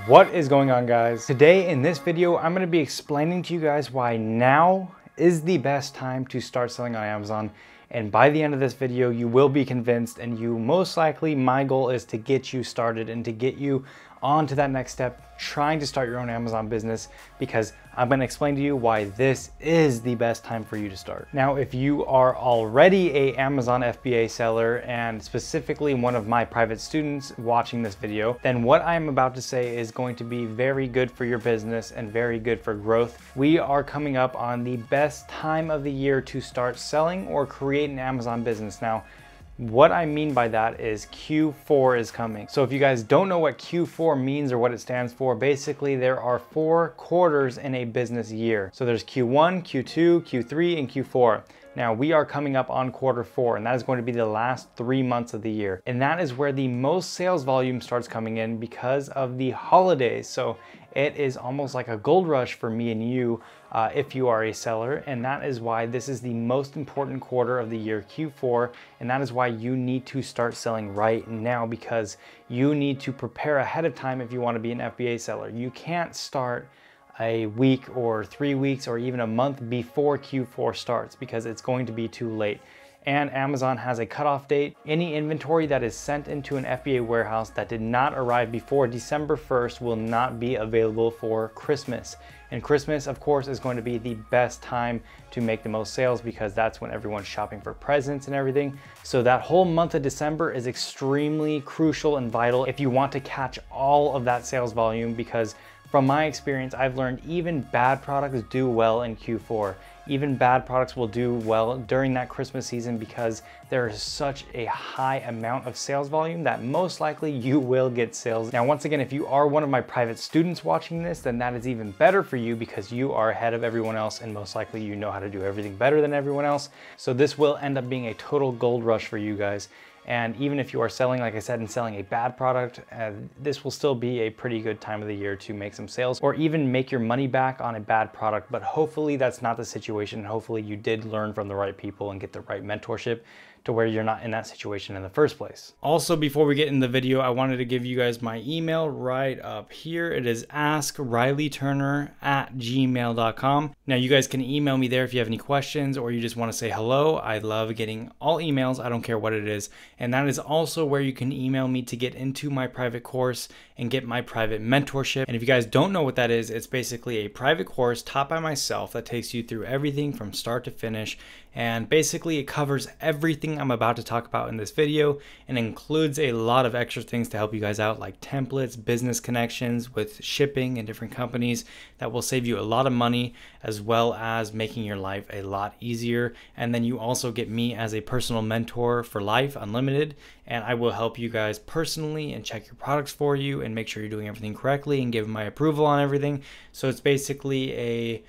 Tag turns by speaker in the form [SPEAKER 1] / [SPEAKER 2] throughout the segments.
[SPEAKER 1] What is going on, guys? Today in this video, I'm going to be explaining to you guys why now is the best time to start selling on Amazon. And by the end of this video, you will be convinced, and you most likely, my goal is to get you started and to get you on to that next step, trying to start your own Amazon business, because I'm going to explain to you why this is the best time for you to start. Now, if you are already a Amazon FBA seller and specifically one of my private students watching this video, then what I'm about to say is going to be very good for your business and very good for growth. We are coming up on the best time of the year to start selling or create an Amazon business. Now, what I mean by that is Q4 is coming. So if you guys don't know what Q4 means or what it stands for, basically there are 4 quarters in a business year. So there's Q1, Q2, Q3, and Q4. Now we are coming up on quarter 4, and that is going to be the last 3 months of the year. And that is where the most sales volume starts coming in because of the holidays. So it is almost like a gold rush for me and you if you are a seller, and that is why this is the most important quarter of the year, Q4, and that is why you need to start selling right now, because you need to prepare ahead of time if you want to be an FBA seller. You can't start a week or 3 weeks or even a month before Q4 starts, because it's going to be too late. And Amazon has a cutoff date. Any inventory that is sent into an FBA warehouse that did not arrive before December 1st will not be available for Christmas. And Christmas, of course, is going to be the best time to make the most sales, because that's when everyone's shopping for presents and everything. So that whole month of December is extremely crucial and vital if you want to catch all of that sales volume, because from my experience, I've learned even bad products do well in Q4. Even bad products will do well during that Christmas season, because there is such a high amount of sales volume that most likely you will get sales. Now, once again, if you are one of my private students watching this, then that is even better for you, because you are ahead of everyone else, and most likely you know how to do everything better than everyone else. So this will end up being a total gold rush for you guys. And even if you are selling, like I said, and selling a bad product, this will still be a pretty good time of the year to make some sales or even make your money back on a bad product. But hopefully that's not the situation. Hopefully you did learn from the right people and get the right mentorship to where you're not in that situation in the first place. Also, before we get in the video, I wanted to give you guys my email right up here. It is askrileyturner@gmail.com. Now you guys can email me there if you have any questions or you just want to say hello. I love getting all emails. I don't care what it is. And that is also where you can email me to get into my private course and get my private mentorship. And if you guys don't know what that is, it's basically a private course taught by myself that takes you through everything from start to finish. And basically it covers everything I'm about to talk about in this video, and includes a lot of extra things to help you guys out, like templates, business connections with shipping and different companies that will save you a lot of money, as well as making your life a lot easier. And then you also get me as a personal mentor for life, unlimited, and I will help you guys personally and check your products for you and make sure you're doing everything correctly and give my approval on everything. So it's basically a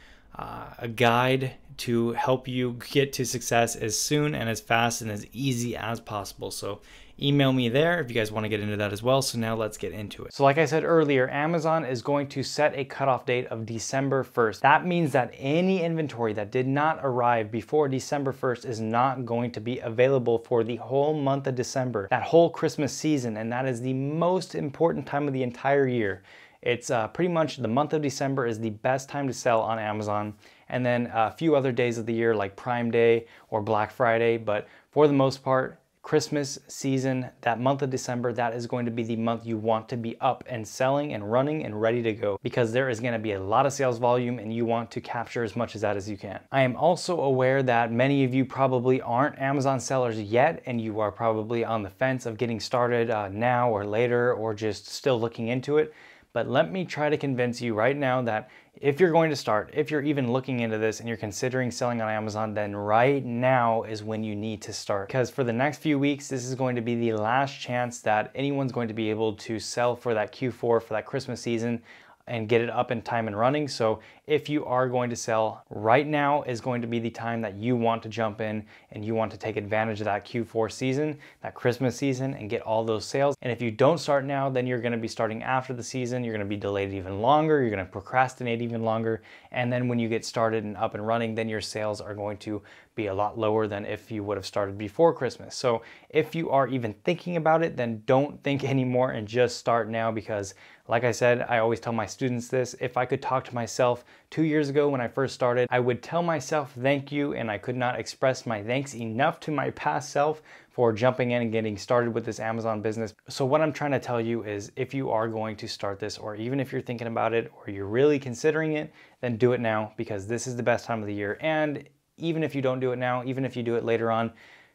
[SPEAKER 1] guide to help you get to success as soon and as fast and as easy as possible. So email me there if you guys want to get into that as well. So now let's get into it. So like I said earlier, Amazon is going to set a cutoff date of December 1st. That means that any inventory that did not arrive before December 1st is not going to be available for the whole month of December, that whole Christmas season. And that is the most important time of the entire year. It's pretty much the month of December is the best time to sell on Amazon, and then a few other days of the year like Prime Day or Black Friday. But for the most part, Christmas season, that month of December, that is going to be the month you want to be up and selling and running and ready to go, because there is going to be a lot of sales volume and you want to capture as much of that as you can. I am also aware that many of you probably aren't Amazon sellers yet, and you are probably on the fence of getting started now or later, or just still looking into it. But let me try to convince you right now that if you're going to start, if you're even looking into this and you're considering selling on Amazon, then right now is when you need to start. Because for the next few weeks, this is going to be the last chance that anyone's going to be able to sell for that Q4, for that Christmas season, and get it up in time and running. So if you are going to sell, right now is going to be the time that you want to jump in and you want to take advantage of that Q4 season, that Christmas season, and get all those sales. And if you don't start now, then you're going to be starting after the season. You're going to be delayed even longer. You're going to procrastinate even longer. And then when you get started and up and running, then your sales are going to be a lot lower than if you would have started before Christmas. So if you are even thinking about it, then don't think anymore and just start now, because Like I said, I always tell my students this: if I could talk to myself 2 years ago when I first started, I would tell myself thank you, and I could not express my thanks enough to my past self for jumping in and getting started with this Amazon business. So what I'm trying to tell you is, if you are going to start this, or even if you're thinking about it, or you're really considering it, then do it now, because this is the best time of the year. And even if you don't do it now, even if you do it later on,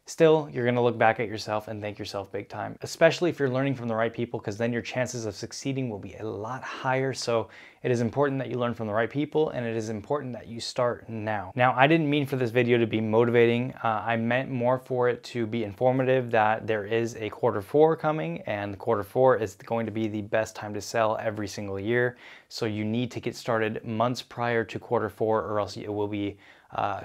[SPEAKER 1] still, you're gonna look back at yourself and thank yourself big time, especially if you're learning from the right people, because then your chances of succeeding will be a lot higher. So it is important that you learn from the right people, and it is important that you start now. Now, I didn't mean for this video to be motivating. I meant more for it to be informative, that there is a quarter 4 coming, and quarter 4 is going to be the best time to sell every single year. So you need to get started months prior to quarter 4, or else it will be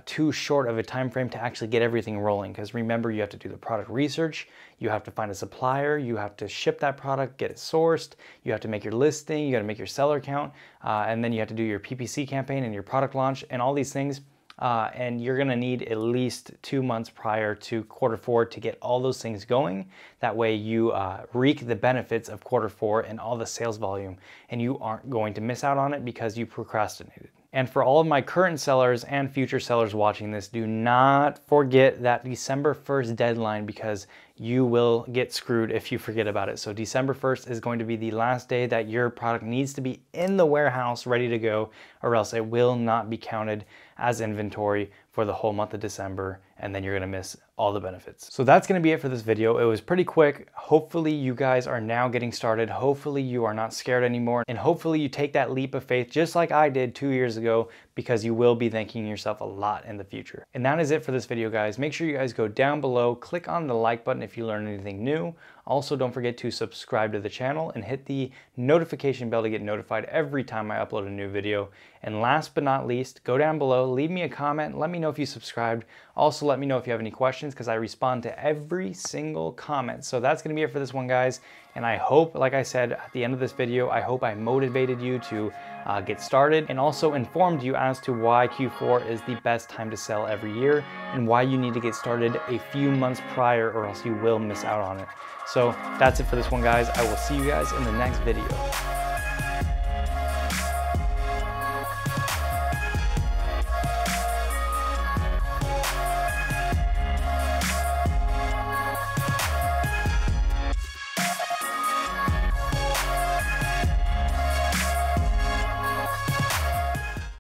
[SPEAKER 1] too short of a time frame to actually get everything rolling. Because remember, you have to do the product research, you have to find a supplier, you have to ship that product, get it sourced, you have to make your listing, you got to make your seller count, and then you have to do your PPC campaign and your product launch and all these things. And you're gonna need at least 2 months prior to quarter 4 to get all those things going. That way you reap the benefits of quarter 4 and all the sales volume, and you aren't going to miss out on it because you procrastinated. And for all of my current sellers and future sellers watching this, do not forget that December 1st deadline, because you will get screwed if you forget about it. So December 1st is going to be the last day that your product needs to be in the warehouse ready to go, or else it will not be counted as inventory for the whole month of December, and then you're gonna miss all the benefits. So that's gonna be it for this video. It was pretty quick. Hopefully you guys are now getting started. Hopefully you are not scared anymore, and hopefully you take that leap of faith just like I did 2 years ago, because you will be thanking yourself a lot in the future. And that is it for this video, guys. Make sure you guys go down below, click on the like button if you learned anything new. Also, don't forget to subscribe to the channel and hit the notification bell to get notified every time I upload a new video. And last but not least, go down below, leave me a comment, let me know if you subscribed. Also, let me know if you have any questions, because I respond to every single comment. So that's gonna be it for this one, guys. And I hope, like I said at the end of this video, I hope I motivated you to get started, and also informed you as to why Q4 is the best time to sell every year, and why you need to get started a few months prior, or else you will miss out on it. So that's it for this one, guys. I will see you guys in the next video.